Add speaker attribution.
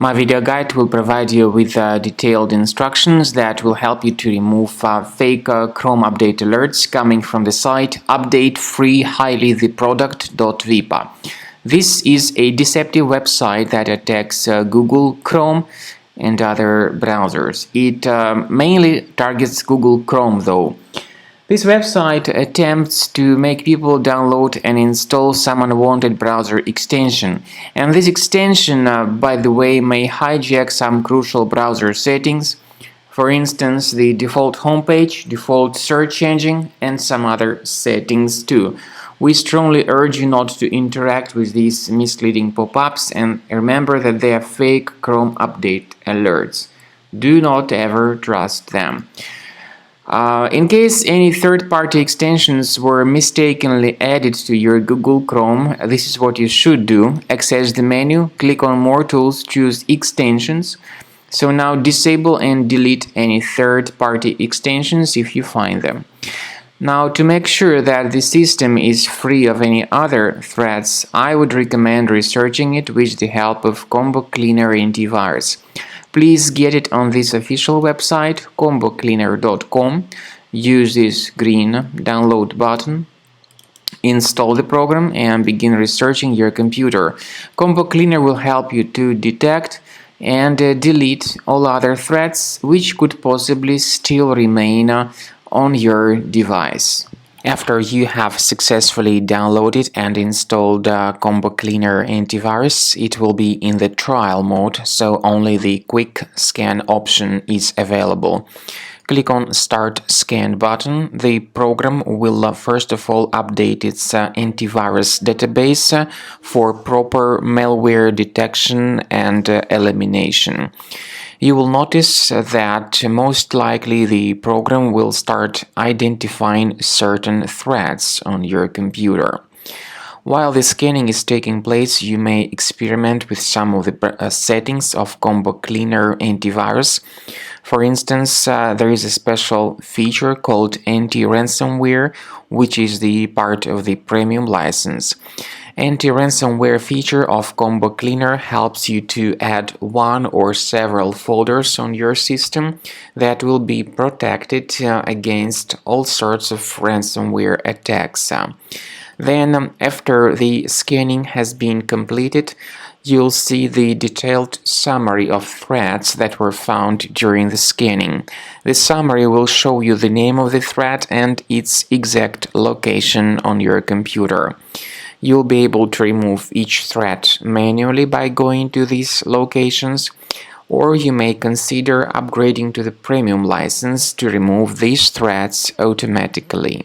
Speaker 1: My video guide will provide you with detailed instructions that will help you to remove fake Chrome update alerts coming from the site Updatefreehighlytheproduct.vip. This is a deceptive website that attacks Google Chrome and other browsers. It mainly targets Google Chrome though. This website attempts to make people download and install some unwanted browser extension. And this extension, by the way, may hijack some crucial browser settings, for instance, the default homepage, default search engine, and some other settings too. We strongly urge you not to interact with these misleading pop-ups and remember that they are fake Chrome update alerts. Do not ever trust them. In case any third-party extensions were mistakenly added to your Google Chrome, this is what you should do. Access the menu, click on More Tools, choose Extensions. So now disable and delete any third-party extensions if you find them. Now, to make sure that the system is free of any other threats, I would recommend researching it with the help of Combo Cleaner antivirus. Please get it on this official website, combocleaner.com. Use this green download button, install the program, and begin researching your computer. Combo Cleaner will help you to detect and delete all other threats which could possibly still remain on your device. After you have successfully downloaded and installed Combo Cleaner antivirus, it will be in the trial mode, so only the quick scan option is available. Click on Start Scan button. The program will first of all update its antivirus database for proper malware detection and elimination. You will notice that most likely the program will start identifying certain threats on your computer. While the scanning is taking place, you may experiment with some of the settings of Combo Cleaner antivirus. For instance, there is a special feature called anti-ransomware, which is the part of the premium license. Anti-ransomware feature of Combo Cleaner helps you to add one or several folders on your system that will be protected against all sorts of ransomware attacks. Then, after the scanning has been completed, you'll see the detailed summary of threats that were found during the scanning. The summary will show you the name of the threat and its exact location on your computer. You'll be able to remove each threat manually by going to these locations, or you may consider upgrading to the premium license to remove these threats automatically.